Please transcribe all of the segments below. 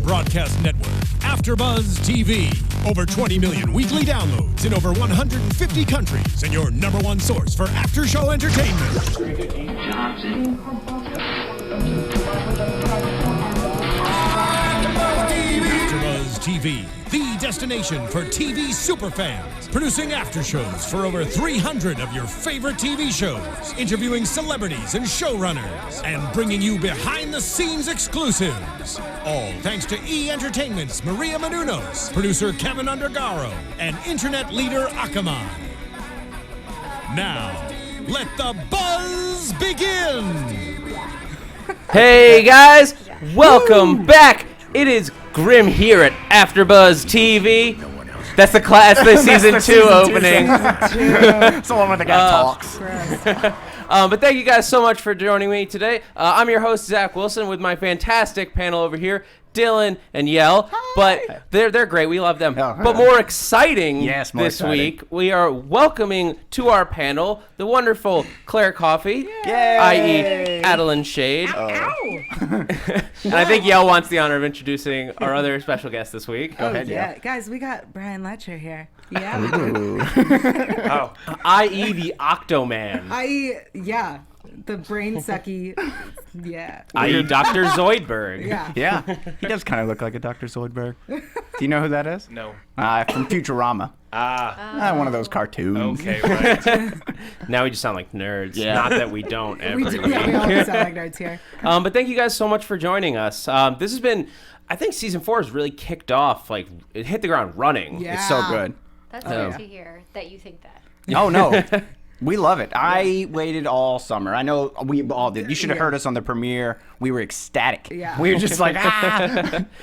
broadcast network, AFTERBUZZ TV. Over 20 million weekly downloads in over 150 countries, and your number one source for after-show entertainment. AFTERBUZZ TV, the destination for TV superfans. Producing aftershows for over 300 of your favorite TV shows. Interviewing celebrities and showrunners. And bringing you behind-the-scenes exclusives. All thanks to E! Entertainment's Maria Menounos, producer Kevin Undergaro, and internet leader Akamai. Now, let the buzz begin! Hey guys, welcome back. It is Grimm here at AFTERBUZZ TV. That's the season 2 opening. It's the one where the guy talks. But thank you guys so much for joining me today. I'm your host, Zach Wilson, with my fantastic panel over here, Dillon and Yael. Hi. But they're great. We love them. Oh, but more exciting this exciting. week, we are welcoming to our panel the wonderful Claire Coffey, i.e. Adalind Schade. And I think Yael wants the honor of introducing our other special guest this week. Go ahead, yeah. Yael. Guys, we got Brian Letscher here. Yeah. I.e. the Octoman. The brain sucky. Yeah. I.e. Dr. Zoidberg. Yeah. He does kind of look like a Dr. Zoidberg. Do you know who that is? No. From Futurama. One of those cartoons. Okay, right. Now we just sound like nerds. Yeah. Not that we don't ever. We all sound like nerds here. But thank you guys so much for joining us. This has been, I think season 4 has really kicked off, like, it hit the ground running. Yeah. It's so good. That's good to hear that you think that. Oh, no. We love it. I waited all summer. I know we all did. You should have heard us on the premiere. We were ecstatic. Yeah. We were just like,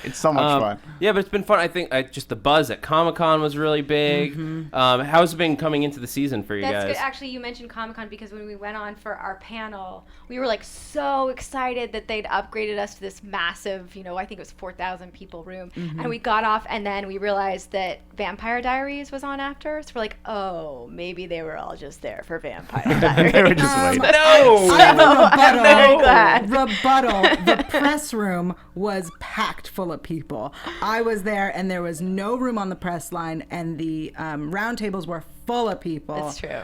It's so much fun. Yeah, but it's been fun. I think just the buzz at Comic-Con was really big. How's it been coming into the season for you That's guys? good. Actually, you mentioned Comic-Con because when we went on for our panel, we were like so excited that they'd upgraded us to this massive, I think it was 4,000 people room. And we got off and then we realized that Vampire Diaries was on after. So we're like, oh, maybe they were all just there for Vampire Diaries. They were just waiting. I have a very glad. rebuttal. The press room was packed full of people. I was there, and there was no room on the press line, and the round tables were full of people. That's true.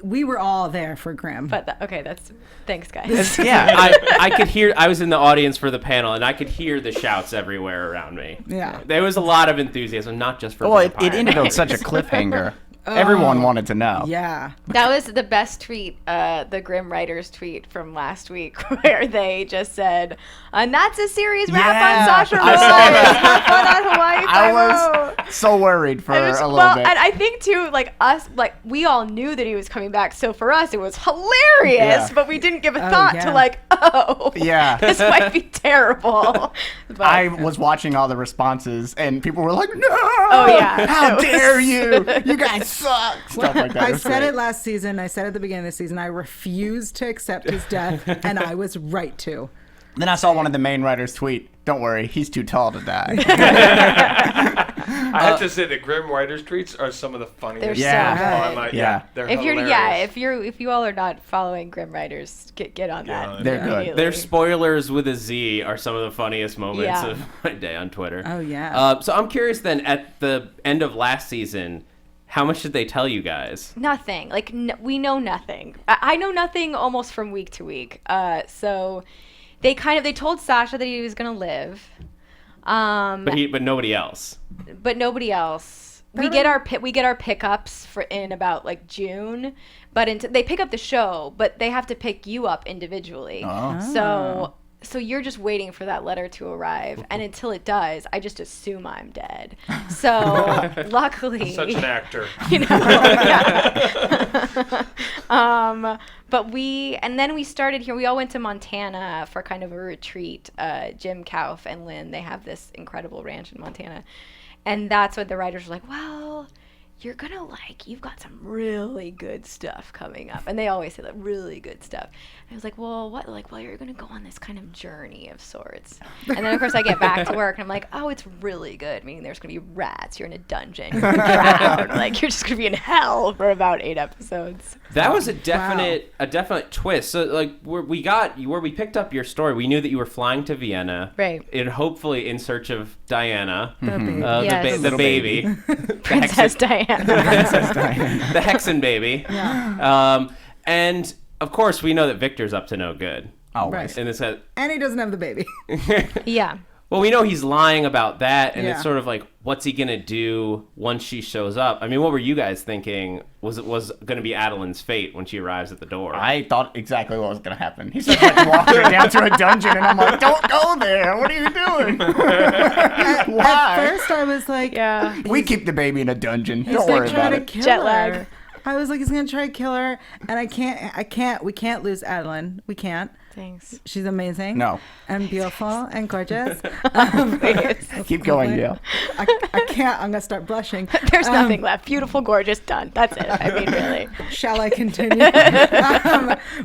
We were all there for Grimm. But thanks, guys. I could hear, I was in the audience for the panel, and I could hear the shouts everywhere around me. Yeah. There was a lot of enthusiasm, not just for Well, Vampire it ended on such a cliffhanger. Everyone wanted to know. Yeah. That was the best tweet, the Grimm Writers tweet from last week, where they just said, and that's a series wrap on Sasha Rose. Have fun on Hawaii I Five-0. was so worried for a little bit. And I think, too, we all knew that he was coming back, so for us, it was hilarious, but we didn't give a thought to, this might be terrible. But, I was watching all the responses, and people were like, no! Oh, yeah. How dare you? You guys suck! Stuff like that. I said it last season. I said at the beginning of the season, I refused to accept his death, and I was right to. Then I saw one of the main writers tweet, don't worry, he's too tall to die. I have to say the Grimm Writers tweets are some of the funniest. They're online. Yeah. They're if hilarious. if you all are not following Grimm Writers, get on that. They're good. immediately. Their spoilers with a Z are some of the funniest moments of my day on Twitter. Oh, yeah. So I'm curious then, at the end of last season, how much did they tell you guys? Nothing. We know nothing. I know nothing almost from week to week. So they told Sasha that he was gonna live. But nobody else. But nobody else. We get our pickups in about June, but they pick up the show, but they have to pick you up individually. Oh. So you're just waiting for that letter to arrive, and until it does, I just assume I'm dead. So luckily, Such an actor. But then we started here. We all went to Montana for kind of a retreat. Jim Kauf and Lynn, they have this incredible ranch in Montana, and that's what the writers were like. Well, you've got some really good stuff coming up. And they always say that, really good stuff. And I was like, well, what? Like, well, you're going to go on this kind of journey of sorts. And then, of course, I get back to work, and I'm like, oh, it's really good. Meaning there's going to be rats. You're in a dungeon. You're going to drown. Like, you're just going to be in hell for about 8 episodes. That was a definite twist. So, like, where we picked up your story, we knew that you were flying to Vienna. Right. And hopefully in search of Diana. Yes. The baby. Princess Diana. The Hexen baby. Yeah. And of course, we know that Victor's up to no good. Always. Right. And And he doesn't have the baby. Yeah. well, we know he's lying about that, and Yeah. it's sort of like, what's he gonna do once she shows up? I mean, what were you guys thinking? Was gonna be Adalind's fate when she arrives at the door? I thought exactly what was going to happen. He starts like walking down to a dungeon, and I'm like, don't go there. What are you doing? At Why? first, I was like, Yeah. We keep the baby in a dungeon. he's Don't gonna worry try about to it. kill Jet her. lag. I was like, he's gonna try to kill her, and we can't lose Adalind. We can't. Thanks. She's amazing. No. And beautiful and gorgeous. Keep going, Yael. I can't. I'm gonna start blushing. There's nothing left. Beautiful, gorgeous, done. That's it. I mean, really. Shall I continue?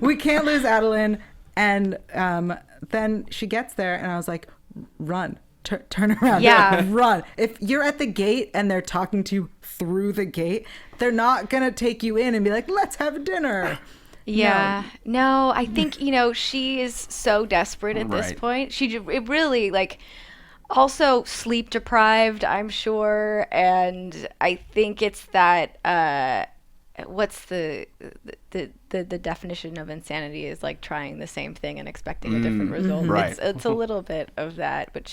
We can't lose Adalind, and then she gets there, and I was like, run. Turn around. Yeah. Run. If you're at the gate and they're talking to you through the gate, they're not going to take you in and be like, let's have dinner. Yeah. No, I think, she is so desperate at this Right. point. It really, like, also sleep deprived, I'm sure. And I think it's that, what's the definition of insanity is like trying the same thing and expecting a different result. right. It's a little bit of that, but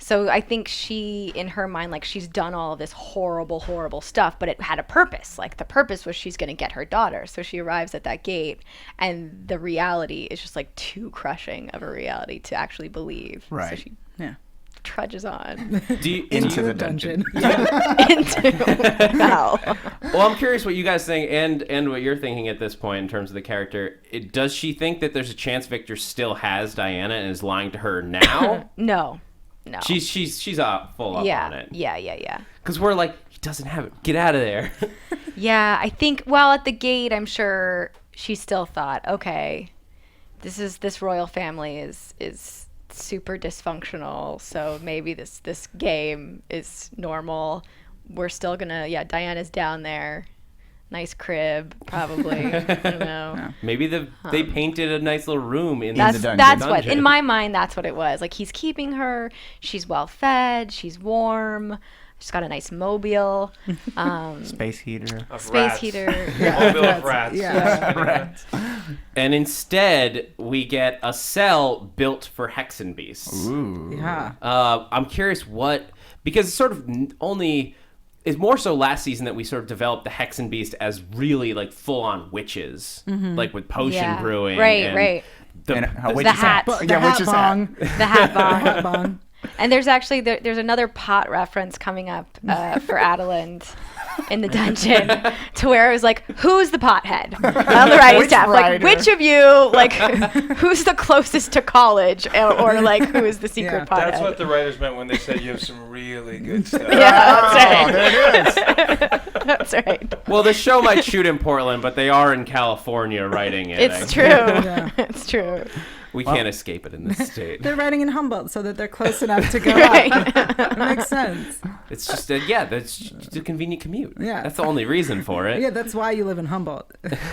so I think she, in her mind, like, she's done all of this horrible stuff, but it had a purpose. Like, the purpose was she's going to get her daughter. So she arrives at that gate, and the reality is just like too crushing of a reality to actually believe. So Right. she Yeah. trudges on Into the dungeon. into hell. Well, I'm curious what you guys think and what you're thinking at this point in terms of the character. Does she think that there's a chance Victor still has Diana and is lying to her now? No. She's full up on it. Yeah. Because we're like, he doesn't have it. Get out of there. Yeah, I think, well, at the gate, I'm sure she still thought, okay, this royal family is super dysfunctional, so maybe this game is normal. We're still gonna, Diana's down there. Nice crib, probably. I don't know. Maybe they painted a nice little room in That's the dungeon. that's what, in my mind, that's what it was. Like, he's keeping her. She's well fed. She's warm. She's got a nice mobile. Space heater. Of Space rats. heater. Mobile of rats. Yeah. Rats. And instead, we get a cell built for Hexen beasts. Ooh. Yeah. I'm curious because it's sort of it's more so last season that we sort of developed the Hexen Beast as really like full-on witches, like with potion brewing. Right. And a The witch's hat. The Yeah, hat witch's bong. hat. The hat bomb. Hat bong. And there's actually there's another pot reference coming up for Adalind in the dungeon, to where it was like, who's the pothead on the writing Which staff? Like, writer? which of you, like, who's the closest to college, or like, who is the secret Yeah. pothead? That's what the writers meant when they said you have some really good stuff. Yeah, Oh, there it is. that's right. Well, the show might shoot in Portland, but they are in California writing it. It's true. Yeah. It's true. We can't escape it in this state. They're writing in Humboldt so that they're close enough to go Right. up. It makes sense. It's just that's just a convenient commute. Yeah. That's the only reason for it. Yeah, that's why you live in Humboldt.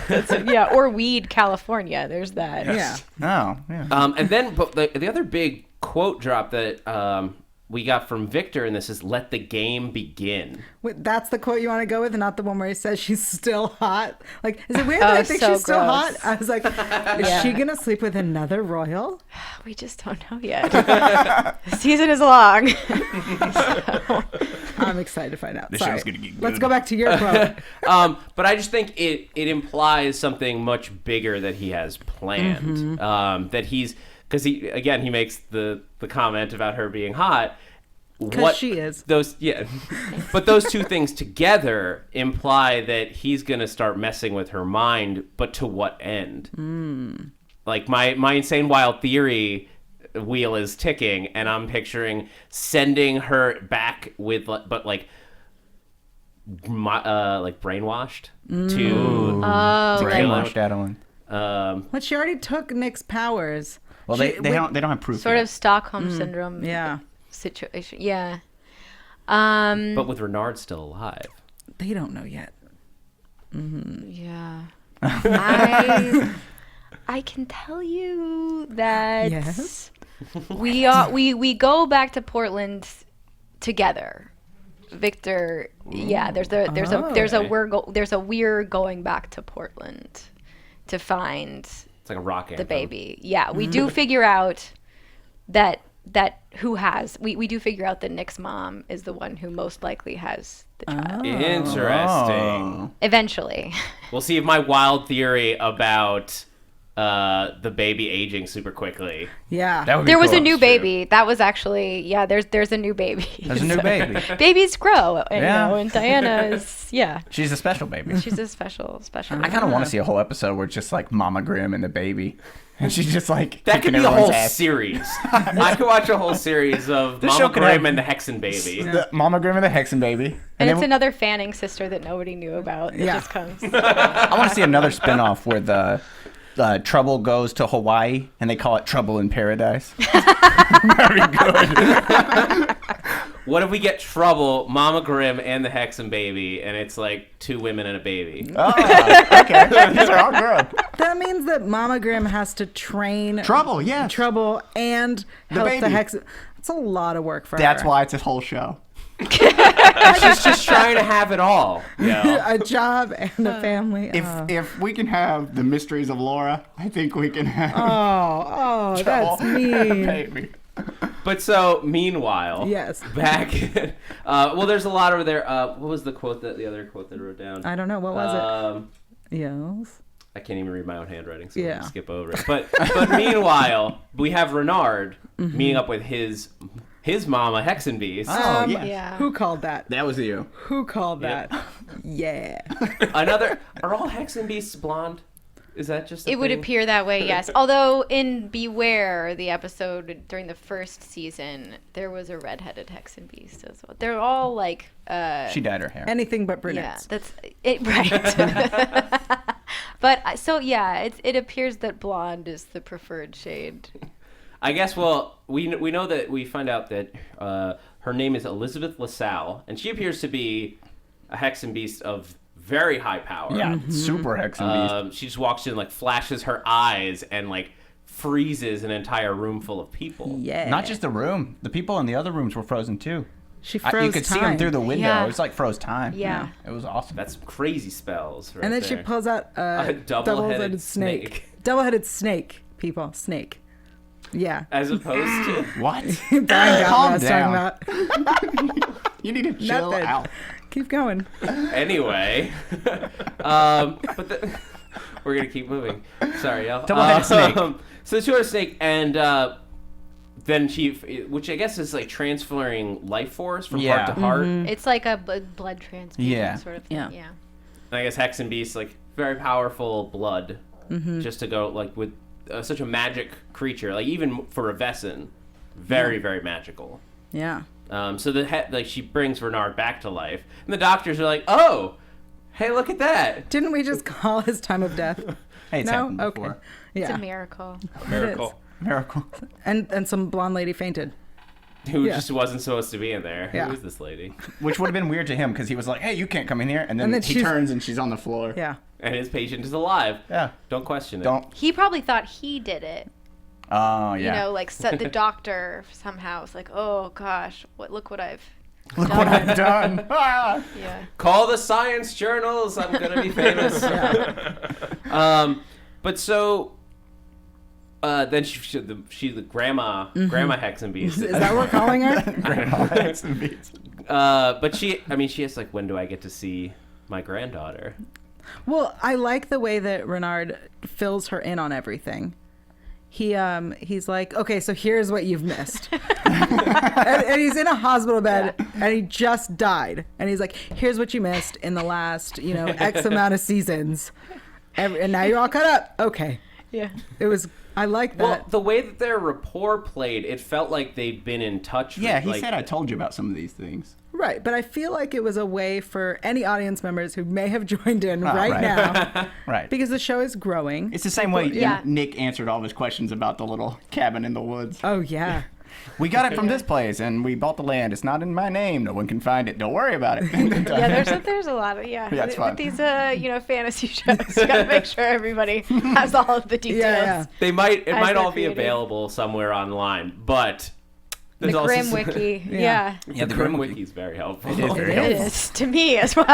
Yeah, or Weed, California. There's that. Yeah. Oh, yeah. And then but the other big quote drop that we got from Victor in this is "Let the game begin." Wait, that's the quote you want to go with, and not the one where he says she's still hot. Like, is it weird that I think so she's still hot? gross. I was like, is she gonna sleep with another royal? We just don't know yet. The season is long. So, I'm excited to find out. The Sorry. show's gonna get Let's good. go back to your quote. But I just think it implies something much bigger that he has planned. That he's because he makes the comment about her being hot. Because she is. But those two things together imply that he's gonna start messing with her mind. But to what end? Like my insane wild theory wheel is ticking, and I'm picturing sending her back with, but like like brainwashed to kill Brainwashed him. Adalind. But she already took Nick's powers. Well, they don't have proof. Sort yet. of Stockholm syndrome Yeah. situation. Yeah. But with Renard still alive. They don't know yet. Yeah. I can tell you that Yes. we go back to Portland together. Victor, yeah, there's a we're going back to Portland to find It's like a rock the anthem. baby. Yeah, we do figure out that we do figure out that Nick's mom is the one who most likely has the child. Interesting. Eventually. We'll see if my wild theory about the baby aging super quickly. Yeah. That would be There was cool. a new baby. That was actually there's a new baby. There's a new baby. Babies grow, you Yeah. know, and Diana is She's a special baby. she's a special. I kind of want to see a whole episode where it's just like Mama Grimm and the baby, and she's just like That could kicking be a whole everyone's ass. series. I could watch a whole series of This show Mama could Grimm have- and the Hexen Baby. The Mama Grimm and the Hexen baby, And it's then another Fanning sister that nobody knew about. It Yeah. just comes. I want to see another spinoff where the Trouble goes to Hawaii and they call it Trouble in Paradise. Very good. What if we get Trouble, Mama Grimm, and the Hexen Baby, and it's like 2 women and a baby? Oh, okay. These are all good. That means that Mama Grimm has to train Trouble, yeah. Trouble and help the baby. Hex. It's a lot of work for That's her. why it's a whole show. She's just trying to have it all. You know? A job and a family. If we can have the mysteries of Laura, I think we can have Oh, that's mean. baby. But so, meanwhile, Yes. back. Well, there's a lot over there. What was the other quote that I wrote down? I don't know. What was it? Yes. I can't even read my own handwriting, so I'm Yeah. gonna skip over it. But meanwhile, we have Renard meeting up with his mama Hexenbeast. Oh, Yeah. Who called that? That was you. Who called Yep. that? Yeah. Are all Hexenbeasts blonde? Is that just a It would thing? appear that way, yes. Although in Beware, the episode during the first season, there was a redheaded Hexen Beast as well. They're all like She dyed her hair. Anything but yeah, brunettes. that's it, right. But so yeah, it appears that blonde is the preferred shade. I guess. Well, we know that we find out that her name is Elizabeth LaSalle, and she appears to be a Hexenbeast of very high power. Yeah, super Hexen Beast. She just walks in, like flashes her eyes, and like freezes an entire room full of people. Yeah. Not just the room. The people in the other rooms were frozen too. She froze You could see time. them through the window. Yeah. It was like froze time. Yeah. It was awesome. That's crazy spells. Right And then there. she pulls out a double-headed snake. snake. Double-headed snake, people. Snake. Yeah. As opposed to What? Brian got Calm what I was talking about. You need to chill Nothing. out. Keep going. anyway. We're gonna keep moving. Sorry, y'all. Double-headed snake. So the two-headed snake, and then she, which I guess is like transferring life force from heart to heart. It's like a blood transfusion Yeah. sort of thing. Yeah. Yeah. And I guess Hexen Beast, like very powerful blood, just to go like with such a magic creature, like even for a Vesson, very magical. Yeah. So like she brings Renard back to life, and the doctors are like, "Oh, hey, look at that!" Didn't we just call his time of death? Hey, it's No? happened Okay. before. It's Yeah. a miracle. Miracle. Miracle. And some blonde lady fainted. Who Yeah. just wasn't supposed to be in there. Yeah. Who is this lady? Which would have been weird to him because he was like, "Hey, you can't come in here," and then And then he she's- turns and she's on the floor. Yeah. And his patient is alive. Yeah. Don't question it. Don't. He probably thought he did it. Oh You yeah. know, like the doctor somehow was like, "Oh gosh, look what I've Look done." what I've done. Ah! Yeah. Call the science journals. I'm gonna be famous. But so then she the grandma Hexen Beast. Is that what we're calling her? Grandma Hexen Beast. But she has like, when do I get to see my granddaughter? Well, I like the way that Renard fills her in on everything. He's like, okay, so here's what you've missed. and he's in a hospital bed and he just died. And he's like, here's what you missed in the last, X amount of seasons. And now you're all caught up. Okay. Yeah. It was, I like that. Well, the way that their rapport played, it felt like they'd been in touch. Yeah, with, he like, said I told you about some of these things. Right, but I feel like it was a way for any audience members who may have joined in right. now. Right. Because the show is growing. It's the same way Yeah. Nick answered all of his questions about the little cabin in the woods. Oh, yeah. We got it from this place, and we bought the land. It's not in my name. No one can find it. Don't worry about it. There's a lot of Yeah, it's fun. with these fantasy shows. You gotta make sure everybody has all of the details. Yeah. It might they're all be created. available somewhere online, but The there's also Grimm Wiki. Yeah. the Grimm Wiki is very helpful. It is very It helpful. It is to me as well.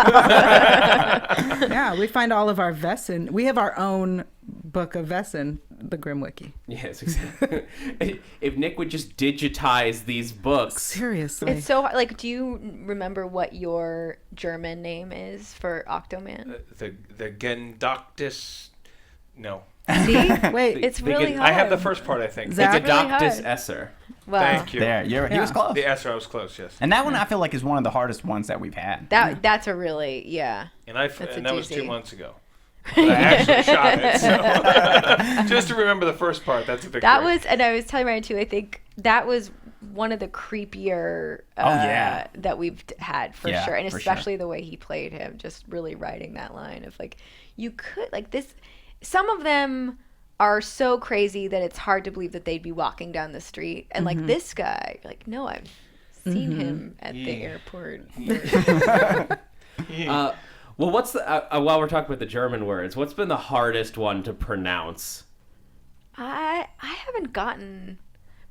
Yeah, we find all of our Vesson. We have our own book of Vesson, the Grimm Wiki. Yes, exactly. If Nick would just digitize these books. Seriously. It's so hard. Like, do you remember what your German name is for Octoman? The Gendoctus. No. See? Wait, It's They really get- hard. I have the first part, I think. Zach- It's a really Doctus hard. Esser. Well, Thank you. There, he was close. The Esser, I was close, yes. And that one I feel like is one of the hardest ones that we've had. that's a really, yeah. And That's a that was 2 doozy. months ago. But I actually shot it. So just to remember the first part, that's a victory. That was, and I was telling Ryan too, I think that was one of the creepier yeah. that we've had for Yeah, sure. And for sure. especially the way he played him, just really writing that line of like, you could, like this, some of them are so crazy that it's hard to believe that they'd be walking down the street. And like this guy, you're like, no, I've seen him at the airport. Well, what's the while we're talking about the German words, what's been the hardest one to pronounce? I haven't gotten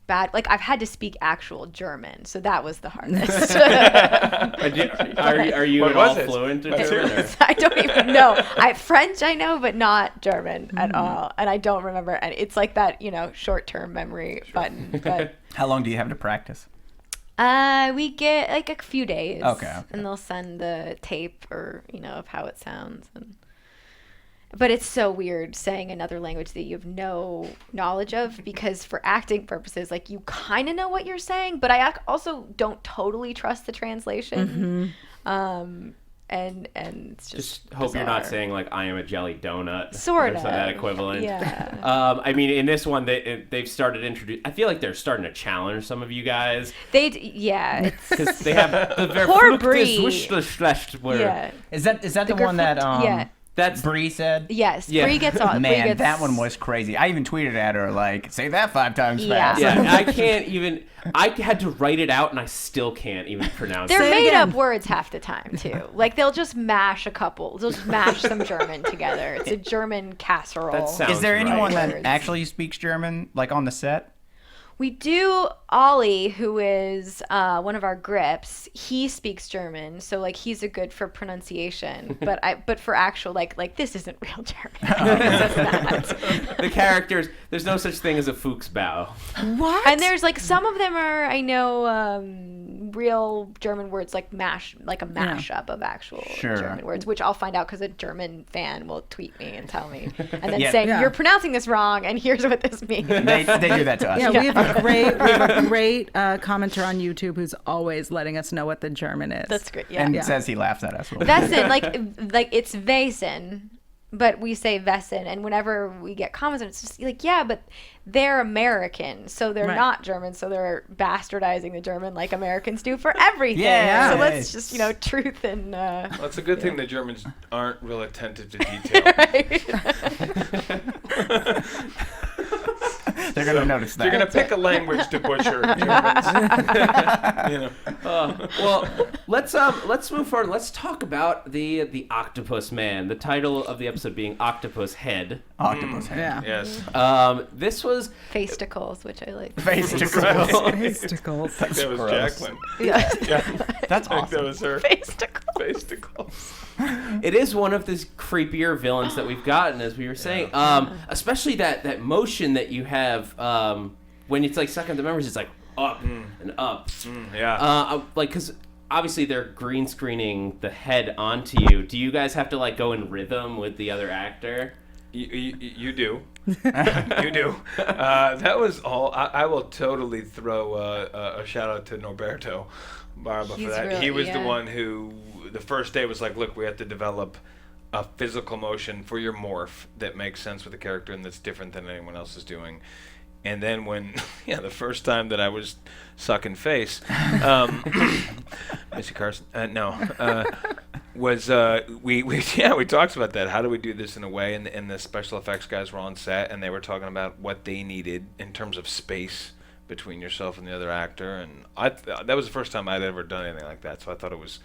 bad, like I've had to speak actual German, so that was the hardest. Are you What at all was it? fluent in Let's German? hear it. I don't even know. French I know, but not German at all, and I don't remember. And it's like that, short-term memory button. But How long do you have to practice? we get like a few days. Okay. And they'll send the tape or of how it sounds. But it's so weird saying another language that you have no knowledge of, because for acting purposes, like you kind of know what you're saying, but I also don't totally trust the translation. And it's just hope you're not bizarre. saying like I am a jelly donut. Sort or of. that equivalent. Yeah. I mean, in this one, they've started introduce. I feel like they're starting to challenge some of you guys Yeah. because they have the Poor Verfluchtes Brie. Wischleschlecht word. Yeah. Is that the one that yeah. That's Bree said? Yes. Yeah. Bree gets on. Bree Man, gets, that one was crazy. I even tweeted at her like, say that 5 times Yeah. fast. yeah. I can't even. I had to write it out, and I still can't even pronounce They're it. Say it made again. up words half the time too. Like they'll just mash a couple. They'll just mash some German together. It's a German casserole. That sounds Is there anyone right. that actually speaks German, like on the set? We do. Ollie, who is one of our grips, he speaks German, so like he's a good for pronunciation. But for actual like this isn't real German. This is not. The characters. There's no such thing as a Fuchsbau. What? And there's like some of them are, I know, real German words like a mashup of actual Sure. German words, which I'll find out because a German fan will tweet me and tell me, and then Yeah. say Yeah. you're pronouncing this wrong, and here's what this means. They do that to us. Yeah, we have a great commenter on YouTube who's always letting us know what the German is. That's great. Yeah. And says he laughs at us. Wesen, like it's Wesen, but we say Wesen, and whenever we get comments, it's just like, yeah, but they're American, so they're Right. not German, so they're bastardizing the German like Americans do for everything. Yeah. So let's just, truth and. Well, it's a good thing the Germans aren't real attentive to detail. They're going to notice that. They're going to pick a language to butcher Germans. Well, let's move forward. Let's talk about the Octopus Man. The title of the episode being Octopus Head. Octopus head. Yeah. Yes. This was Fasticles, which I like. Fasticles. Fasticles. That was gross. Jacqueline. Yeah. That's I think that awesome. was her. Fasticles. Fasticles. It is one of the creepier villains that we've gotten, as we were saying. Especially that motion that you have when it's like sucking the members. It's like up and up. Yeah. Because obviously they're green screening the head onto you. Do you guys have to like go in rhythm with the other actor? You do. You do. That was all. I will totally throw a shout out to Norberto Barba He's for that. really- He was the yeah. one who, the first day was like, look, we have to develop a physical motion for your morph that makes sense with the character and that's different than anyone else is doing. And then when, the first time that I was sucking face, Missy Carson, was we talked about that. How do we do this in a way? And the special effects guys were on set, and they were talking about what they needed in terms of space between yourself and the other actor. And that was the first time I'd ever done anything like that. So I thought it was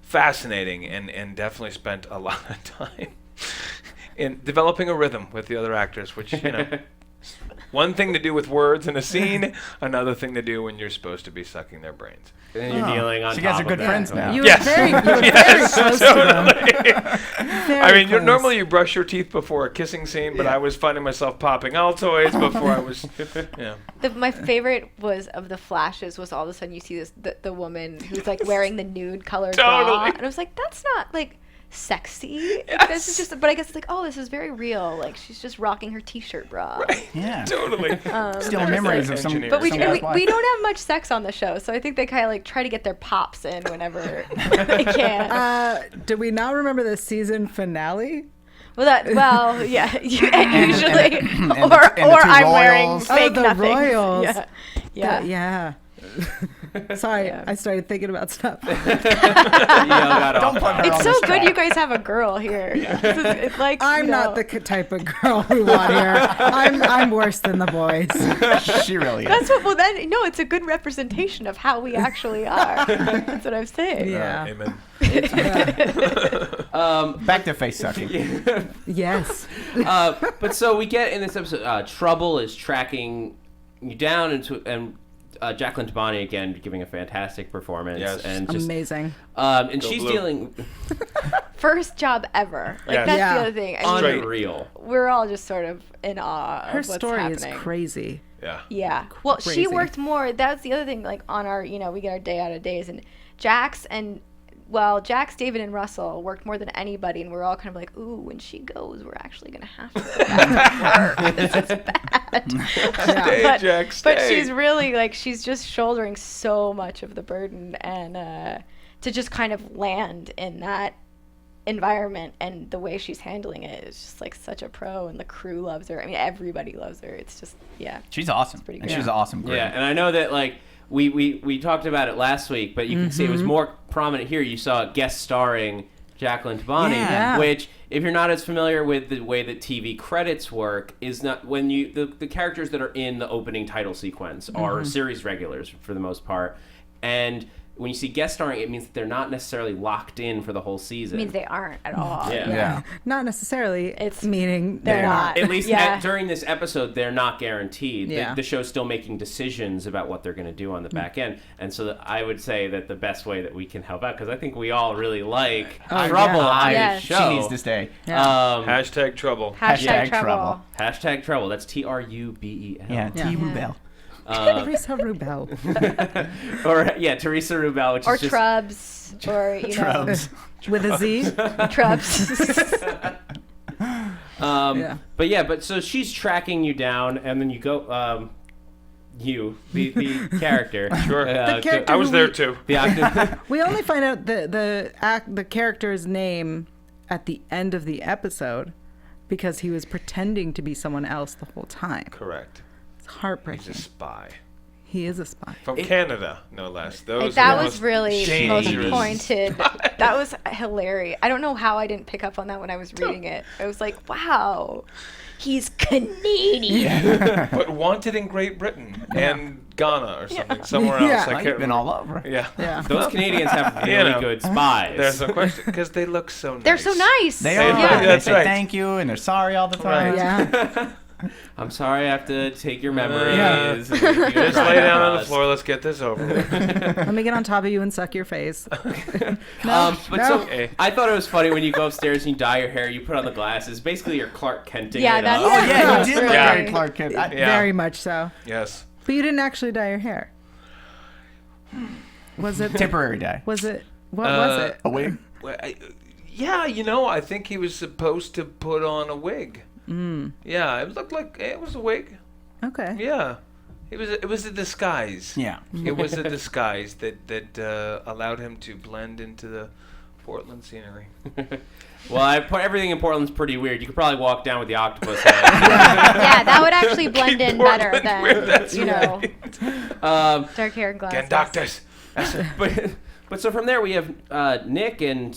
fascinating, and definitely spent a lot of time in developing a rhythm with the other actors, which one thing to do with words in a scene, another thing to do when you're supposed to be sucking their brains. And then you're kneeling on So you top guys are good of friends that. now. You were very close to them. Very I mean, close. normally you brush your teeth before a kissing scene, but I was finding myself popping Altoids before I was, My favorite was of the flashes was all of a sudden you see the woman who's like wearing the nude colored bra, Totally. and I was like, that's not like sexy. Like, this is just, but I guess it's like, oh, this is very real. Like she's just rocking her t-shirt bra. Yeah. Totally. Still memories of some. Engineers. But we someone's life. don't have much sex on the show, so I think they kind of like try to get their pops in whenever they can. Do we not remember the season finale? Yeah, usually, and or the two I'm wearing royals. fake the nothings. royals. Yeah. Yeah. Sorry, I started thinking about stuff. Don't put her It's on so this good track. you guys have a girl here. It's like I'm not the type of girl we want here. I'm worse than the boys. She really is. That's what. Well, then no, it's a good representation of how we actually are. That's what I'm saying. Yeah. Amen. Back to face sucking. Yes. But so we get in this episode, Trouble is tracking you down and Jacqueline Tabani again giving a fantastic performance. Yes. And just, Amazing. and Go she's blue. dealing First job ever. Like Yes. that's Yeah. the other thing. I mean, unreal. we're all just sort of in awe Her of what's story happening. is crazy. Yeah. Yeah. Well, Crazy. she worked more. That's the other thing. Like on our, we get our day out of days, and Jax, David, and Russell worked more than anybody, and we're all kind of like, ooh, when she goes, we're actually gonna have to go back to work. This is bad. Stay, Jack, stay. But she's really like she's just shouldering so much of the burden, and to just kind of land in that environment and the way she's handling it is just like such a pro, and the crew loves her. I mean, everybody loves her. It's just She's awesome. pretty And good. she's awesome. Grimm. Yeah, and I know that like we talked about it last week, but you can see it was more prominent here. You saw it guest starring Jacqueline Tabani, Yeah. which, if you're not as familiar with the way that TV credits work, is not when the characters that are in the opening title sequence are series regulars for the most part, and when you see guest starring, it means that they're not necessarily locked in for the whole season. It means they aren't at all. Yeah. Not necessarily. It's- meaning they're not. At least Yeah. during this episode, they're not guaranteed. Yeah. The show's still making decisions about what they're going to do on the back end. And so I would say that the best way that we can help out, because I think we all really like Trouble on Yes. this show. She needs to stay. Hashtag trouble. Hashtag Hashtag trouble. Hashtag Trouble. That's TRUBEL. Yeah, T. Rubel. Teresa Rubel. Or, Teresa Rubel, which Or is just... Trubs. Or, Trubs. With a Z. Trubs. But so she's tracking you down, and then you go... the character. Sure. The character I was who there we- too. The actor. We only find out the character's name at the end of the episode because he was pretending to be someone else the whole time. Correct. It's He's heartbreaking. a spy. He is a spy. From Canada, no less. Those That are the was most really the most dangerous pointed. That was hilarious. I don't know how I didn't pick up on that when I was reading it. I was like, wow, he's Canadian. But wanted in Great Britain and Ghana or something, somewhere Yeah. else. I Oh, can't you've been remember. all over. Yeah. Yeah. Those Canadians have You really know, good spies. There's no question because they look so nice. They're so nice. They They are. do, Yeah. They that's say right. thank you, and they're sorry all the time. Yeah. I'm sorry I have to take your memories. Yeah. and make you Just cry lay down on the because- floor. Let's get this over with. Let me get on top of you and suck your face. But so Okay. I thought it was funny when you go upstairs and you dye your hair, you put on the glasses. Basically, you're Clark Kenting Yeah, it that's- up. Oh, yeah, That's you did look really- very Clark Kent. Yeah. Very much so. Yes. But you didn't actually dye your hair. Was it? Temporary day. Was it? What was it? A wig? Well, yeah, I think he was supposed to put on a wig. Yeah, it looked like it was a wig. Okay. Yeah, it was a disguise. Yeah. It was a disguise that allowed him to blend into the Portland scenery. Well, I put everything in Portland's pretty weird. You could probably walk down with the octopus head. Yeah, that would actually blend in better weird, that's than, dark hair and glasses. Again, doctors. But so from there we have Nick and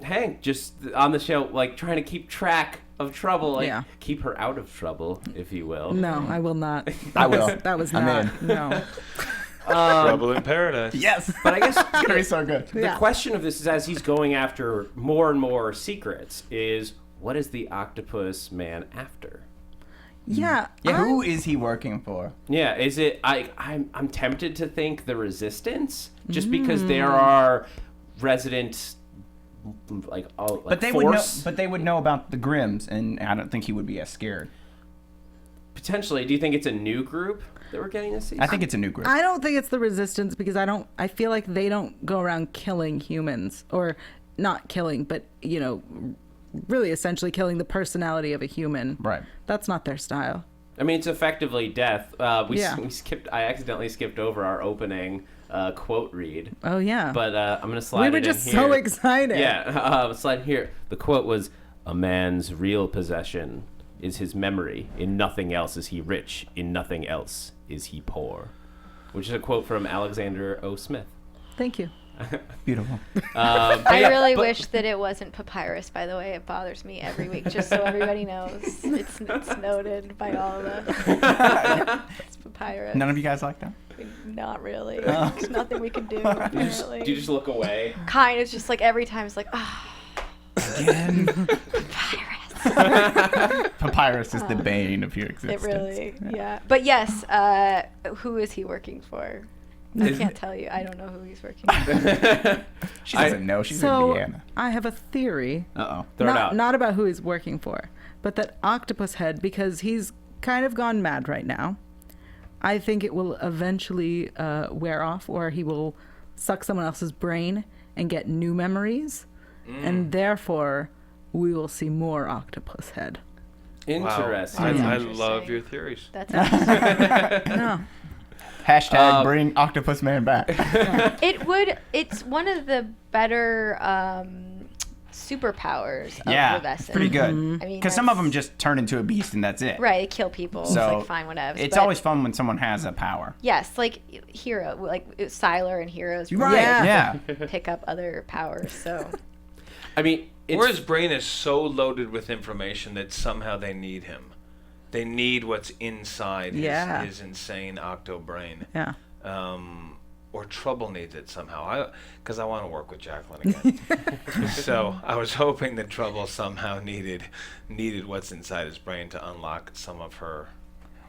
Hank just on the show, like trying to keep track of trouble, like keep her out of trouble, if you will. No, I will not. I will. That was I'm not. No. Trouble in Paradise. Yes. But I guess It's going to be so good. the question of this is, as he's going after more and more secrets, is what is the octopus man after? Yeah. Yeah, who is he working for? Yeah, is it? I'm tempted to think the Resistance, just because there are resident But they force. would know about the Grimms, and I don't think he would be as scared. Potentially. Do you think it's a new group that we're getting this season? I think it's a new group. I don't think it's the Resistance because I feel like they don't go around killing humans, or not killing, but really essentially killing the personality of a human. Right. That's not their style. I mean, it's effectively death. We Yeah. skipped. I accidentally skipped over our opening quote read. Oh yeah. But I'm gonna slide we it were in just here. so excited. Yeah, slide here. The quote was, "A man's real possession is his memory. In nothing else is he rich. In nothing else is he poor," which is a quote from Alexander O. Smith. Thank you. Beautiful. I really wish that it wasn't papyrus, by the way. It bothers me every week, just so everybody knows. It's noted by all of us. It's papyrus. None of you guys like that? Not really. There's nothing we can do, apparently. Do you just look away? Kind of just like every time it's like, Again. papyrus. Papyrus is the bane of your existence. It really, yeah. But yes, who is he working for? I can't tell you. I don't know who he's working for. She doesn't know. She's in So Indiana. I have a theory. Uh-oh. Throw it out. Not about who he's working for, but that octopus head, because he's kind of gone mad right now. I think it will eventually wear off, or he will suck someone else's brain and get new memories, and therefore we will see more octopus head. Interesting. I Interesting. love your theories. That's interesting. No. Hashtag bring Octopus Man back. It's one of the better superpowers of Yeah, the it's pretty good. I mean, Because some of them just turn into a beast and that's it. right, kill people. So it's like fine, whatever. It's but always fun when someone has a power. yes, like Hero, like Sylar and Heroes. You're right. Yeah. Pick up other powers. So I mean, Or his brain is so loaded with information that somehow they need him. They need what's inside his insane octo brain. Yeah. Or Trouble needs it somehow. Because I want to work with Jacqueline again. So I was hoping that Trouble somehow needed what's inside his brain to unlock some of her.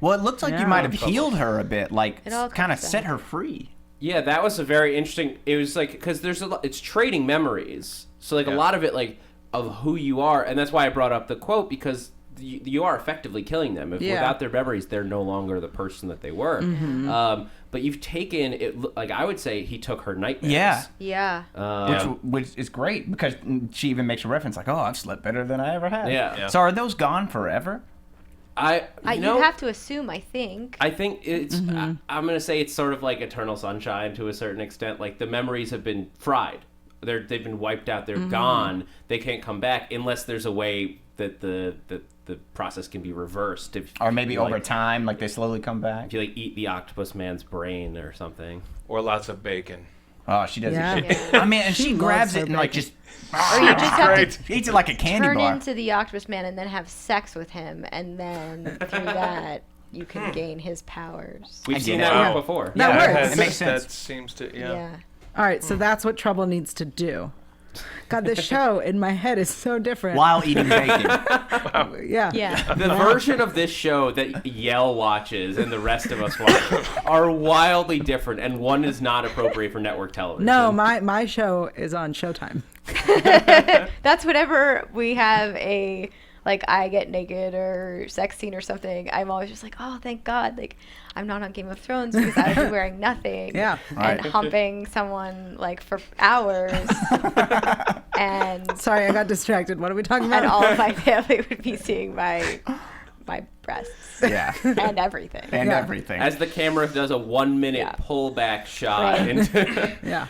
Well, it looked like you Yeah. might have healed her a bit, like It all kind of comes set back. her free. yeah, that was a very interesting. It was like, because there's a lot. It's trading memories. So like a lot of it, like of who you are, and that's why I brought up the quote, because you are effectively killing them. If without their memories, they're no longer the person that they were. But you've taken it. Like I would say, he took her nightmares. Yeah. yeah. Which is great because she even makes a reference like, "Oh, I've slept better than I ever had." Yeah. So are those gone forever? You'd have to assume, I think. I think it's. I'm gonna say it's sort of like Eternal Sunshine to a certain extent. Like the memories have been fried. They've been wiped out. They're gone. They can't come back unless there's a way that the process can be reversed. Or maybe over time, like they slowly come back. If you like eat the octopus man's brain or something. Or lots of bacon. Oh, she does Yeah. it. I mean, and she grabs her it and like bacon. just. Or you just have to Eats it like a candy turn bar. into the Octopus Man and then have sex with him, and then through that you can gain his powers. We've I seen get that it. work before. That works. That, It makes sense. That seems to, Yeah. All right, so that's what Trouble needs to do. God, this show in my head is so different. While eating bacon. Yeah. Yeah. The version of this show that Yael watches and the rest of us watch are wildly different, and one is not appropriate for network television. No, my show is on Showtime. That's whenever we have a like I get naked or sex scene or something, I'm always just like, oh, thank God, like I'm not on Game of Thrones because I would be wearing nothing. Yeah. And humping someone like for hours. And Sorry, I got distracted. What are we talking about? and all of my family would be seeing my breasts Yeah. and everything. And Yeah. everything. As the camera does a 1 minute Yeah. pullback shot. Right. Into, Yeah.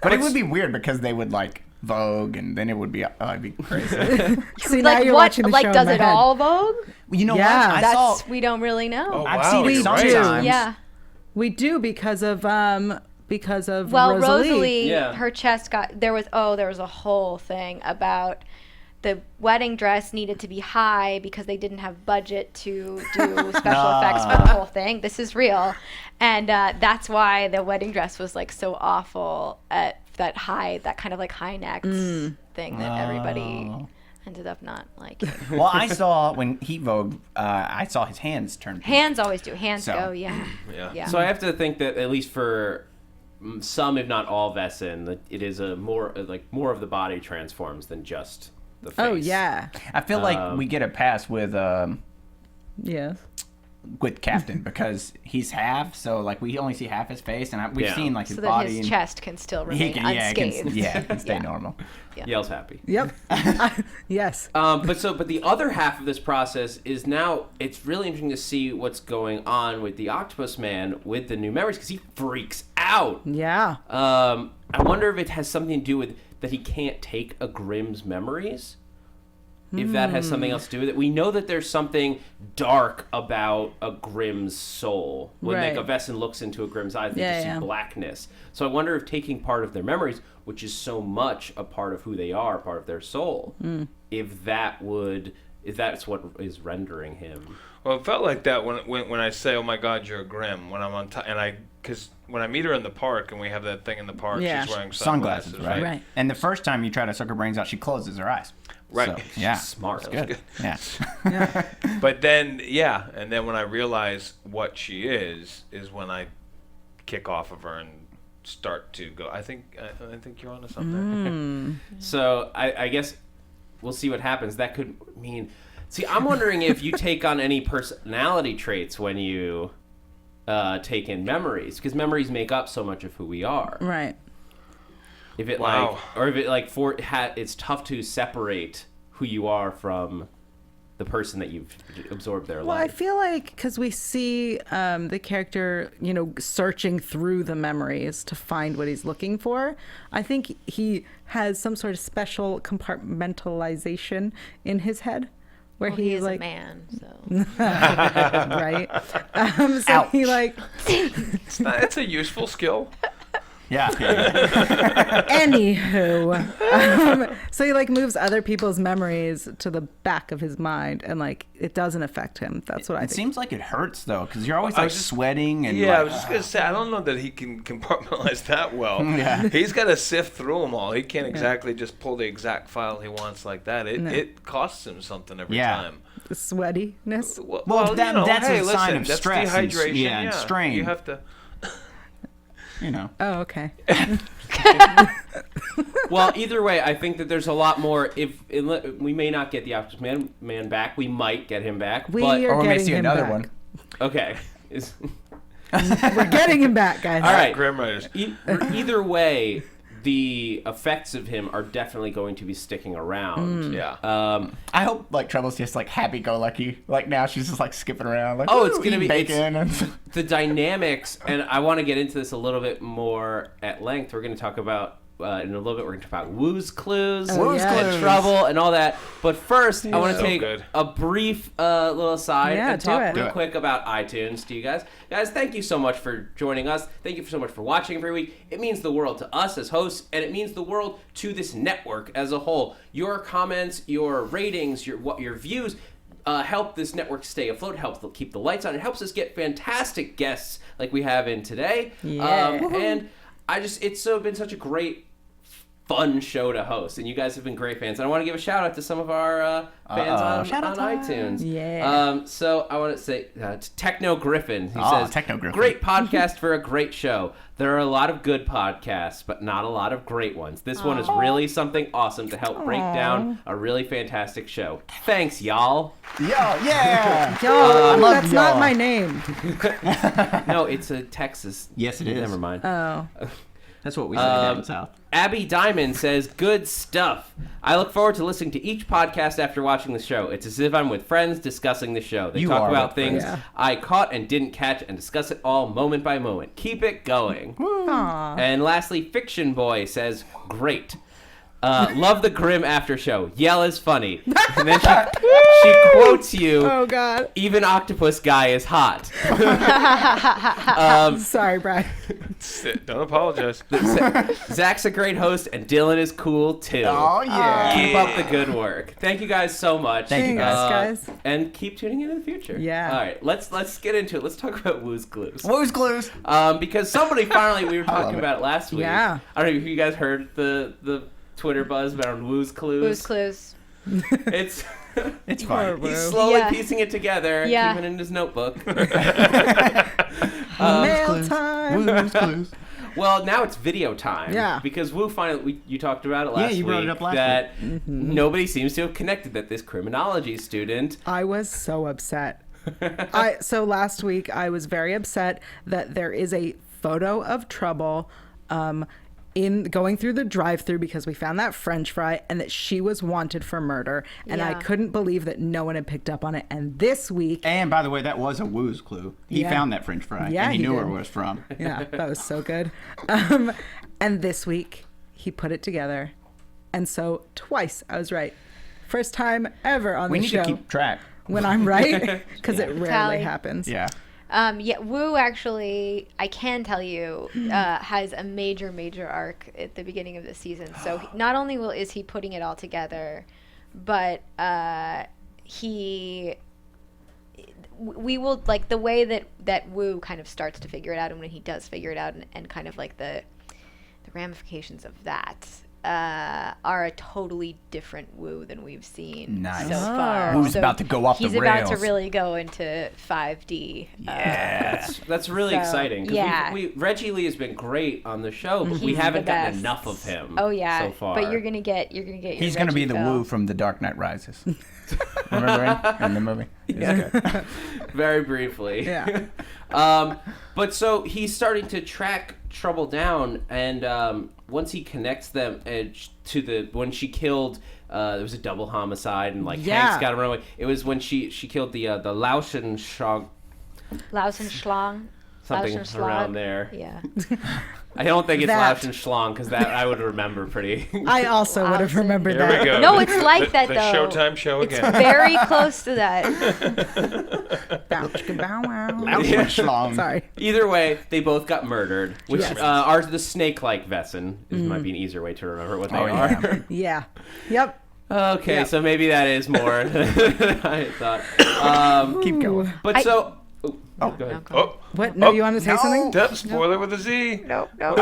But it would be weird because they would like Vogue, and then it would be I'd be crazy. See, now Like you're what? watching the show Like in does my it head. all Vogue? You know Yeah. what? I That's saw. we don't really know. Oh, I've wow, seen it you're right. sometimes. Yeah. We do because of Well, Rosalie, Yeah. her chest got there was a whole thing about the wedding dress needed to be high because they didn't have budget to do special effects for the whole thing. This is real, and that's why the wedding dress was like so awful at that kind of like high necked thing that everybody ended up not liking. Well, I saw when Heat Vogue, I saw his hands turn pink. Hands always do. Hands So- go. Yeah. Yeah. Yeah. So I have to think that at least for some, if not all, Vesson, that it is a more of the body transforms than just the face. Oh yeah. I feel like we get a pass with Yes. Captain because he's half, so like we only see half his face, and we've Yeah. seen like his So that body. his and chest can still remain yeah, it can, unscathed. yeah, it can stay Yeah. normal. Yale's happy. Yep. Yes. But the other half of this process is now it's really interesting to see what's going on with the Octopus Man with the new memories because he freaks out. Yeah. I wonder if it has something to do with that he can't take a Grimm's memories. If that has something else to do with it. We know that there's something dark about a Grimm's soul. When Right. like a Vesson looks into a Grimm's eyes, they Yeah, just yeah. see blackness. So I wonder if taking part of their memories, which is so much a part of who they are, part of their soul, if that's what is rendering him. Well, it felt like that when I say, "Oh my God, you're a Grimm," when I'm on top, because when I meet her in the park and we have that thing in the park, Yeah. she's wearing Sunglasses, right? Right. And the first time you try to suck her brains out, she closes her eyes. Right. So, yeah. Smart. Good. Yeah. But then, and then when I realize what she is when I kick off of her and start to go. I think you're onto something. So I guess we'll see what happens. That could mean. See, I'm wondering if you take on any personality traits when you take in memories, because memories make up so much of who we are. Right. If it Wow. it's tough to separate who you are from the person that you've absorbed their Well, I life. feel like because we see the character, searching through the memories to find what he's looking for, I think he has some sort of special compartmentalization in his head where Well, he he's is like, a man, so right? So he like, It's a useful skill. Yeah. anywho, so he like moves other people's memories to the back of his mind, and like it doesn't affect him. That's what I It think. seems like it hurts though, because you're always I like was just- sweating and. Yeah, I like, was just gonna say I don't know that he can compartmentalize that well. Yeah. He's got to sift through them all. He can't exactly just pull the exact file he wants like that. It costs him something every Yeah. time. The sweatiness. Well, that's hey, a listen, sign of that's stress and- dehydration. and strain. You have to. Oh, okay. Well, either way, I think that there's a lot more. We may not get the Octopus Man back, we might get him back. We but are or we may getting see him another back. one. okay. We're getting him back, guys. All right. Grim Riders. Either way, the effects of him are definitely going to be sticking around. Yeah. I hope like Treble's just like happy-go-lucky. Like now she's just like skipping around. Like, Oh, it's "Ooh, gonna eating be- bacon. And... The dynamics, and I want to get into this a little bit more at length. We're going to talk about in a little bit. We're going to talk about Woo's Clues, Oh, Woo's yes. Clues. Trouble, and all that. But first, I want to So take good. a brief little aside Yeah, and do talk it. real Do it. quick about iTunes to you guys. Guys, thank you so much for joining us. Thank you so much for watching every week. It means the world to us as hosts, and it means the world to this network as a whole. Your comments, your ratings, your views. Help this network stay afloat, helps keep the lights on. It helps us get fantastic guests like we have in today. Yeah. And it's been such a great, fun show to host, and you guys have been great fans. And I want to give a shout out to some of our fans on Shout-out time. iTunes. Yeah. So I want to say to Techno Griffin, who Oh, says, Techno Griffin. "Great podcast for a great show. There are a lot of good podcasts, but not a lot of great ones. This one is really something awesome to help break down a really fantastic show. Thanks, y'all." Yo, yeah. Yo, love that's not y'all. my name. No, it's a Texas. Yes, it is. Never mind. Oh. That's what we say down south. Abby Diamond says, good stuff. I look forward to listening to each podcast after watching the show. It's as if I'm with friends discussing the show. They talk about things I caught and didn't catch and discuss it all moment by moment. Keep it going. Aww. And lastly, Fiction Boy says, great. Love the Grimm after show. Yell is funny. And then she quotes you. Oh, God. Even Octopus guy is hot. Sorry, Brian. Don't apologize. Zach's a great host, and Dillon is cool, too. Oh, yeah. Keep up the good work. Thank you guys so much. Thank you, guys. And keep tuning in the future. Yeah. All right, let's get into it. Let's talk about Woo's Clues. Woo's Clues. Because somebody finally, we were talking about it last week. Yeah. I don't know if you guys heard the Twitter buzz about Woo's Clues. Woo's Clues. It's fine. He's slowly Yeah. piecing it together, Yeah. keeping it in his notebook. Mail time. Woo's Clues. Well, now it's video time. Yeah. Because Woo finally, you talked about it last week. you brought it up last that nobody seems to have connected that this criminology student. I was so upset. So last week I was very upset that there is a photo of Trouble in going through the drive-thru because we found that French fry and that she was wanted for murder, and I Yeah. couldn't believe that no one had picked up on it. And this week, And by the way, that was a Woo's Clue. He Yeah. found that French fry, Yeah, and he he knew where did. it was from. yeah, that was so good. And this week he put it together, and so twice I was right. First time ever on We the need show to keep track. when I'm right, because it rarely Tally. happens. Yeah. Yeah, Woo actually, I can tell you, has a major arc at the beginning of the season. So not only is he putting it all together, but we will, like, the way that Woo kind of starts to figure it out, and when he does figure it out, and kind of like the ramifications of that are a totally different Woo than we've seen Nice. so far. Woo's about to go off the He's about to rails. really go into 5D. That's really So, exciting. 'Cause yeah. Reggie Lee has been great on the show, but we He's haven't the gotten best. enough of him. Oh yeah, so far. but you're gonna get your He's going to be the Reggie Woo from The Dark Knight Rises. Remember him in the movie? It was good. Very briefly. Yeah. But so he's starting to track Trouble down, and once he connects them to when she killed, there was a double homicide, and Hank's got to run away. It was when she killed the Lauschenschlag, Lauschenschlang. something around there. Yeah. I don't think it's That. Lauschenschlang, because that I would remember pretty. I also would have remembered Here that. we go. No, it's like that the though. Showtime show It's again. very close to that. Bow, wow. Lauschenschlang. Sorry. Either way, they both got murdered, which Yes. are the snake-like Vesson. This might be an easier way to remember what they are. yeah. Yeah. Yep. Okay, Yep. so maybe that is more than I thought. Keep going. But so... Oh, go ahead. Oh, What? No, you want to say something? spoiler with a Z. No. Oh,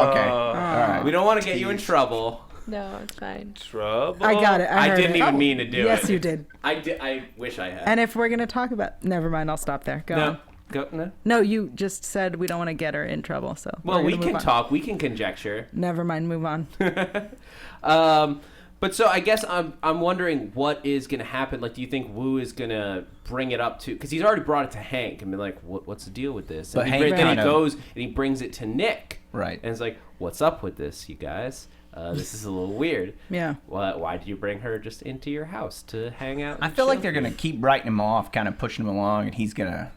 okay. All right. We don't want to get you in trouble. No, it's fine. Trouble. I got it. I I heard didn't it. even mean to do it. Yes, you did. I wish I had. And if we're gonna talk about, never mind. I'll stop there. Go on. No. No, you just said we don't want to get her in trouble. So. Well, we're we gonna can move on. talk. We can conjecture. Never mind. Move on. But so I guess I'm wondering what is going to happen. Like, do you think Woo is going to bring it up to... Because he's already brought it to Hank and been like, what's the deal with this? But And Hank then he kinda- goes and he brings it to Nick. Right. And it's like, what's up with this, you guys? This is a little weird. Yeah. Why did you bring her just into your house to hang out? I and feel like chill? they're going to keep writing him off, kind of pushing him along, and he's going to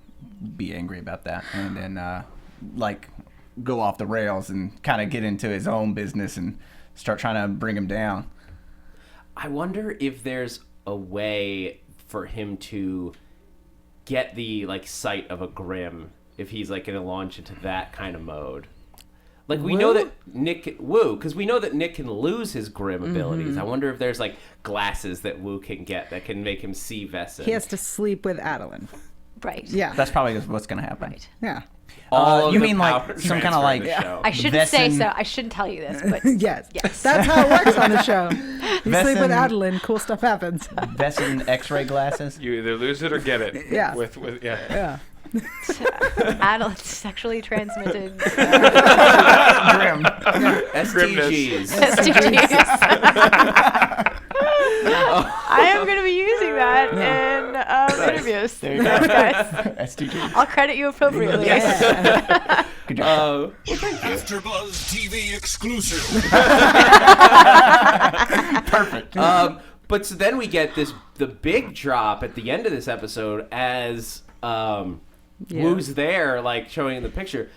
be angry about that. And then, go off the rails and kind of get into his own business and start trying to bring him down. I wonder if there's a way for him to get the sight of a Grimm if he's going to launch into that kind of mode. Like we know that Nick Woo, because we know that Nick can lose his Grimm abilities. I wonder if there's glasses that Woo can get that can make him see Vesson. He has to sleep with Adalind. Right. Yeah. That's probably what's going to happen. Right. Yeah. All of you the mean power some kind transfer of in like the show. I shouldn't say Vesson- so. I shouldn't tell you this, but Yes. Yes. That's how it works on the show. You sleep with Vesson- Adalind, cool stuff happens. Vesson X-ray glasses. You either lose it or get it. Yeah. With yeah. Yeah. adult sexually transmitted Grim. STGs. STDs. I am going to be using that in interviews. There you go. Guys. STG. I'll credit you appropriately. Yeah. Good job. AfterBuzz TV exclusive. Perfect. But so then we get the big drop at the end of this episode as Woo's there, like showing the picture.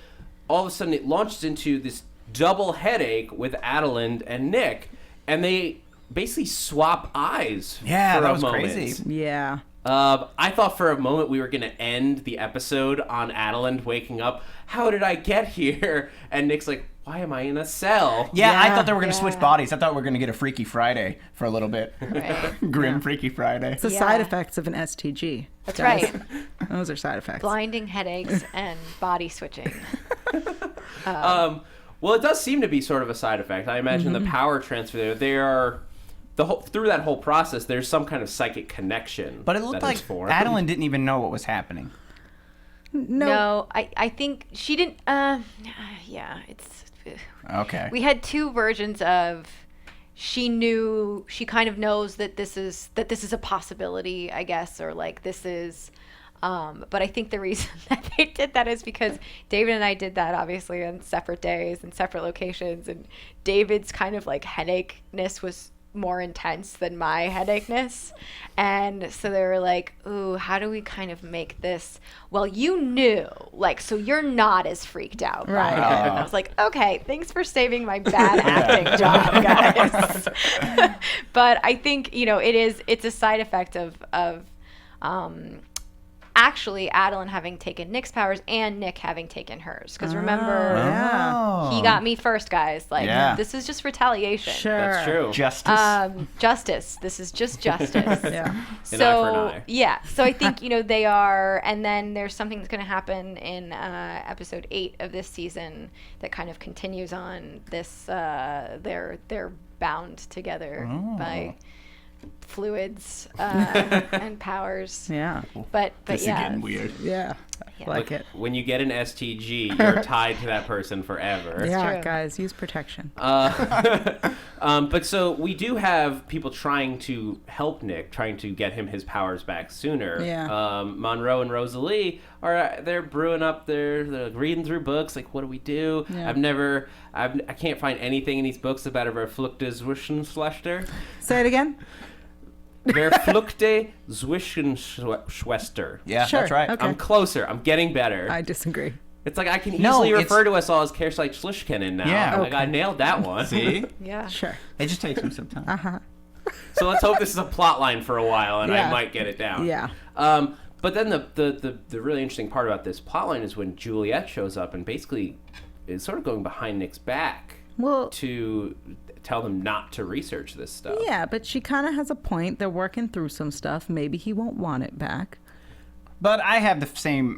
All of a sudden, it launches into this double headache with Adalind and Nick, and they basically swap eyes. Yeah, for that a was moment. crazy. Yeah. I thought for a moment we were going to end the episode on Adalind waking up. How did I get here? And Nick's like, why am I in a cell? Yeah, I thought they were going to switch bodies. I thought we were going to get a Freaky Friday for a little bit. Right. Grim Freaky Friday. It's the side effects of an STG. That's guys. right. Those are side effects. Blinding headaches and body switching. Well, it does seem to be sort of a side effect. I imagine the power transfer there. They are through that whole process. There's some kind of psychic connection. But it looked like Adalind didn't even know what was happening. No, I think she didn't. Yeah, it's. Okay. We had two versions of. She kind of knows that this is a possibility, I guess, or like this is. But I think the reason that they did that is because David and I did that obviously on separate days and separate locations, and David's kind of like headache-ness was more intense than my headache-ness, and so they were like, ooh, how do we kind of make this, well, you knew, like, so you're not as freaked out by it. And I was like, okay, thanks for saving my bad acting job, guys. But I think, it's a side effect of actually Adalind having taken Nick's powers and Nick having taken hers. Because remember, he got me first, guys. Like, this is just retaliation. Sure. That's true. Justice. Justice. This is just justice. Yeah. An eye for an eye. Yeah. So I think, they are, and then there's something that's going to happen in episode 8 of this season that kind of continues on this, they're bound together by fluids and powers. Yeah. But this is yeah. getting weird. Yeah. Like Look, it. when you get an STG, you're tied to that person forever. Yeah, true. guys, use protection. But so we do have people trying to help Nick, trying to get him his powers back sooner. Yeah. Monroe and Rosalie they're brewing up, they're reading through books, like, what do we do? Yeah. I can't find anything in these books about a Verfluchte Zwischenschwester. Say it again. Verfluchte Zwischenschwester. Yeah, Sure. that's right. Okay. I'm closer. I'm getting better. I disagree. It's like I can No, easily it's- refer to us all as Kerslake Schlischkenen now. Yeah. Like, I nailed that one. See? Yeah. Sure. It just takes him some time. Uh-huh. So let's hope this is a plot line for a while, and Yeah. I might get it down. Yeah. But then the really interesting part about this plot line is when Juliet shows up and basically is sort of going behind Nick's back Well, to tell them not to research this stuff. yeah, but she kind of has a point. They're working through some stuff. Maybe he won't want it back. But I have the same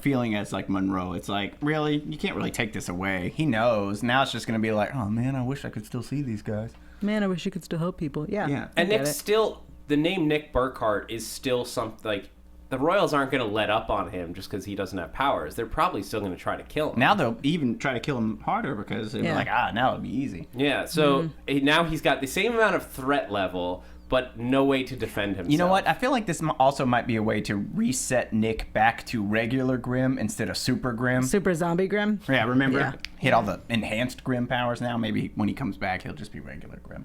feeling as like Monroe. It's like, really, you can't really take this away. He knows. Now it's just going to be like, oh man, I wish I could still see these guys. Man, I wish you could still help people. Yeah. Yeah. And I get Nick's it. still, the name Nick Burkhart is still something, like, the Royals aren't going to let up on him just because he doesn't have powers. They're probably still going to try to kill him. Now they'll even try to kill him harder because they're Yeah. like, now it'll be easy. Yeah, so now he's got the same amount of threat level, but no way to defend himself. You know what? I feel like this also might be a way to reset Nick back to regular Grimm instead of super Grimm. Super zombie Grimm. Yeah, remember? Yeah. He had all the enhanced Grimm powers now. Maybe when he comes back, he'll just be regular Grimm.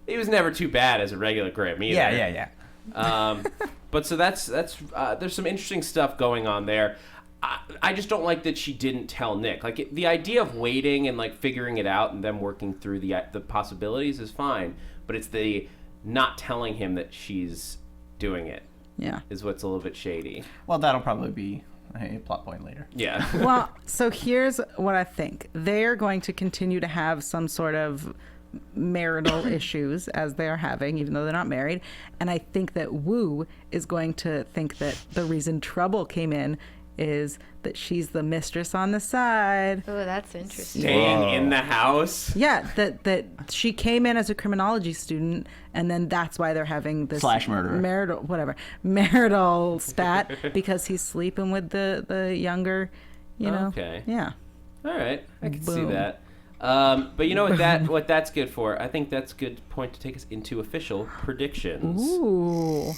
He was never too bad as a regular Grimm either. Yeah. But so that's there's some interesting stuff going on there. I just don't like that she didn't tell Nick. Like, the idea of waiting and like figuring it out and them working through the possibilities is fine, but it's the not telling him that she's doing it Yeah. is what's a little bit shady. Well, that'll probably be a plot point later. Yeah. Well, so here's what I think. They're going to continue to have some sort of marital issues as they're having, even though they're not married. And I think that Wu is going to think that the reason trouble came in is that she's the mistress on the side. Oh, that's interesting. Staying in the house. Yeah, that she came in as a criminology student, and then that's why they're having this Slash murderer. marital spat because he's sleeping with the younger, know. Okay. Yeah. All right, I can see Boom. that. But you know what that's good for? I think that's a good point to take us into official predictions. Ooh.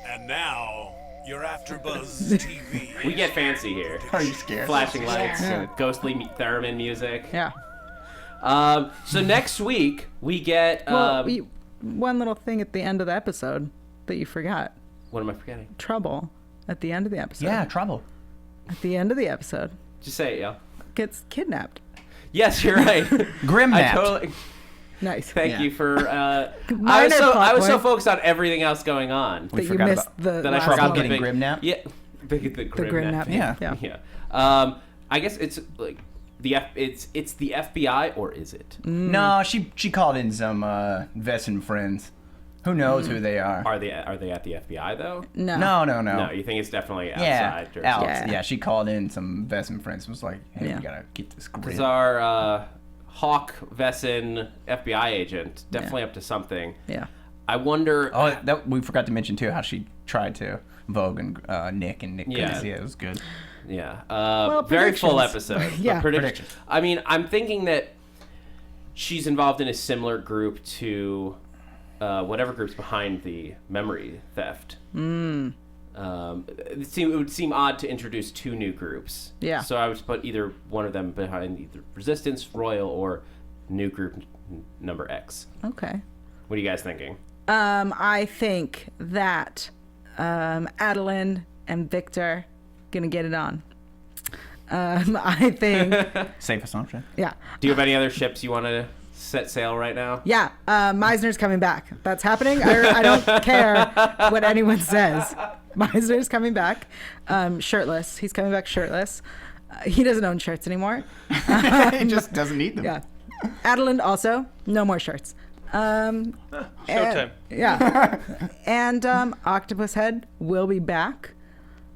And now, Your AFTERBUZZ TV. We get fancy here. Are you scared? Flashing lights, Yeah. ghostly theremin music. Yeah. So next week we get. Well, one little thing at the end of the episode that you forgot. What am I forgetting? Trouble at the end of the episode. Yeah, trouble. At the end of the episode, Just say it, yo. gets kidnapped. Yes, you're right. Grim I napped. totally. Nice. Thank Yeah. you for. I Minor was so plot so point. focused on everything else going on That you forgot missed about- the that I last forgot one. the getting big grim nap? Yeah, the grim nap. Yeah. Yeah. I guess it's like it's the FBI, or is it? No, she called in some Vesson friends. Who knows who they are? Are they at the FBI though? No. No. No, you think it's definitely Yeah, outside? or Alex. Yeah. Yeah, she called in some Vesson friends. Was like, hey, Yeah. we gotta get this Because grim. our Hawk Vesson FBI agent definitely up to something. Yeah. I wonder. Oh, we forgot to mention too how she tried to vogue and Nick, and Nick Yeah. couldn't see it. It was good. Yeah. Well, very full predictions. episode. Yeah. But Predictions. I mean, I'm thinking that she's involved in a similar group to whatever group's behind the memory theft. It would seem odd to introduce two new groups. Yeah. So I would put either one of them behind either Resistance, Royal, or new group number X. Okay. What are you guys thinking? I think that Adalind and Victor gonna get it on. I think, Safe assumption. yeah. Do you have any other ships you want to set sail right now? Yeah, Meisner's coming back. That's happening. I don't care what anyone says. Meisner's coming back, shirtless. He's coming back shirtless. He doesn't own shirts anymore. He just doesn't need them. Yeah. Adalind also, no more shirts. Showtime. Yeah. And Octopus Head will be back.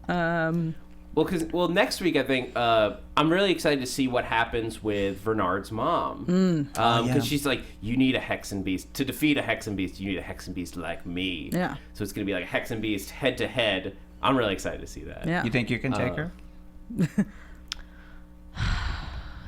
Well, next week I think I'm really excited to see what happens with Bernard's mom. Because she's like, you need a Hexen Beast to defeat a Hexen Beast. You need a Hexen Beast like me. Yeah. So it's gonna be like a Hexen Beast head to head. I'm really excited to see that. Yeah. You think you can take her?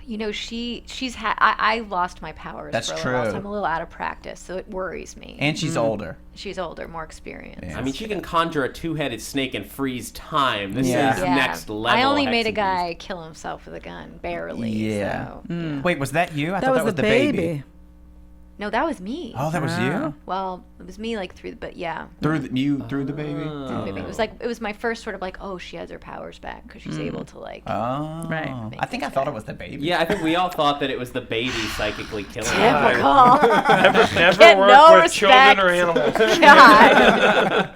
You know, she's had. I lost my powers That's for a little while, so true. I'm a little out of practice, so it worries me. And she's older. She's older, more experienced. Yeah. I mean, she can conjure a two-headed snake and freeze time. This Yeah. is next level. I only made a Hexen guy kill himself with a gun, barely. Yeah. So. Wait, was that you? I That thought was that was the baby. No, that was me. Oh, that was you? Well, it was me like through the, but yeah. Through the baby? Maybe. It was my first sort of like, oh, she has her powers back because she's able to like. Oh. Right. I think I thought it was the baby. Yeah, I think we all thought that it was the baby psychically killing her. Typical. Never Get work no with respect. children or animals. God.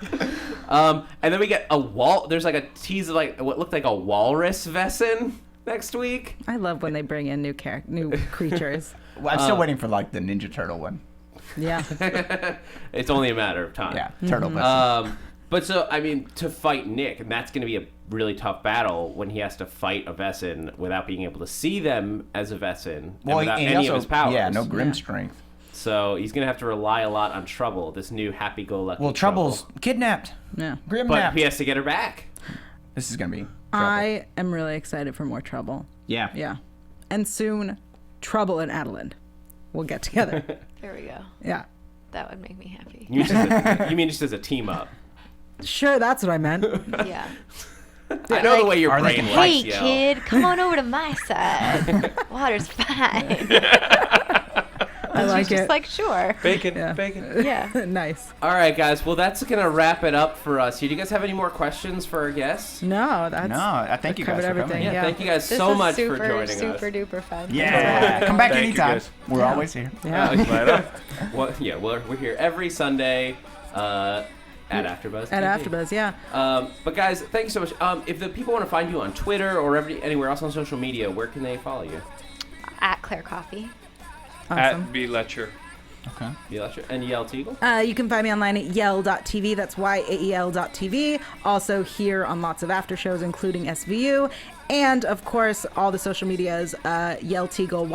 And then we get a wall. There's like a tease of like what looked like a walrus Vesson next week. I love when they bring in new creatures. Well, I'm still waiting for like the Ninja Turtle one. Yeah. It's only a matter of time. Yeah, Turtle Vesson. But so I mean, to fight Nick, and that's going to be a really tough battle when he has to fight a Vesson without being able to see them as a Vesson and without he any of his powers. Yeah, no grim strength. So he's going to have to rely a lot on Trouble, this new happy-go-lucky. Well, Trouble's kidnapped. Yeah. Grim but napped. he has to get her back. This is gonna be. I am really excited for more Trouble. Yeah. Yeah. And soon, Trouble and Adalind will get together. There we go. Yeah. That would make me happy. You mean just as a team up? Sure, that's what I meant. Yeah. I know the way your Are they brain gonna- works, Hey, yo. kid, come on over to my side. Water's fine. I like She's it. just like, sure. Bacon, Yeah. bacon. Yeah. Nice. All right, guys. Well, that's going to wrap it up for us. Do you guys have any more questions for our guests? No, that's. No, I thank you guys covered for everything. coming. Yeah, Yeah. thank you guys This so was much super, for joining super us. duper fun. Yeah. Come back Thank you, anytime. guys. We're always here. Yeah. Right on. Well, yeah, we're here every Sunday at AfterBuzz. At TV. AfterBuzz, yeah. But guys, thank you so much. If the people want to find you on Twitter or anywhere else on social media, where can they follow you? At Claire Coffee. Awesome. At B. Letcher. Okay. And Yael Tygiel? You can find me online at yael.tv. That's yael.tv. Also here on lots of after shows, including SVU. And, of course, all the social medias, Yael Tygiel,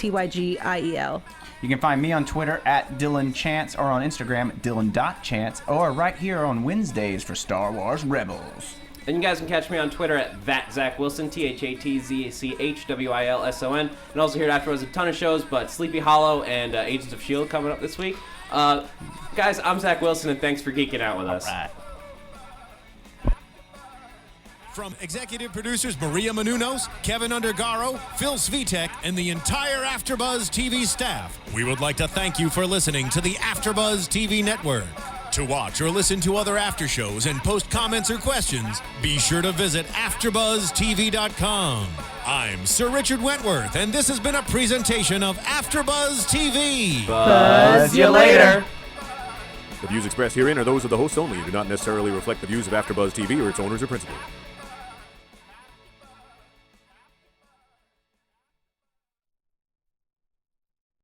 YAELTYGIEL. You can find me on Twitter at Dillon Chance or on Instagram at Dillon.Chance or right here on Wednesdays for Star Wars Rebels. And you guys can catch me on Twitter at @ZachWilson, ThatZachWilson. And also here at AfterBuzz, a ton of shows, but Sleepy Hollow and Agents of S.H.I.E.L.D. coming up this week. Guys, I'm Zach Wilson, and thanks for geeking out with us. Right. From executive producers Maria Menounos, Kevin Undergaro, Phil Svitek, and the entire AfterBuzz TV staff, we would like to thank you for listening to the AfterBuzz TV network. To watch or listen to other after shows and post comments or questions, be sure to visit AfterBuzzTV.com. I'm Sir Richard Wentworth, and this has been a presentation of AfterBuzz TV. Buzz you later. The views expressed herein are those of the hosts only and do not necessarily reflect the views of AfterBuzz TV or its owners or principals.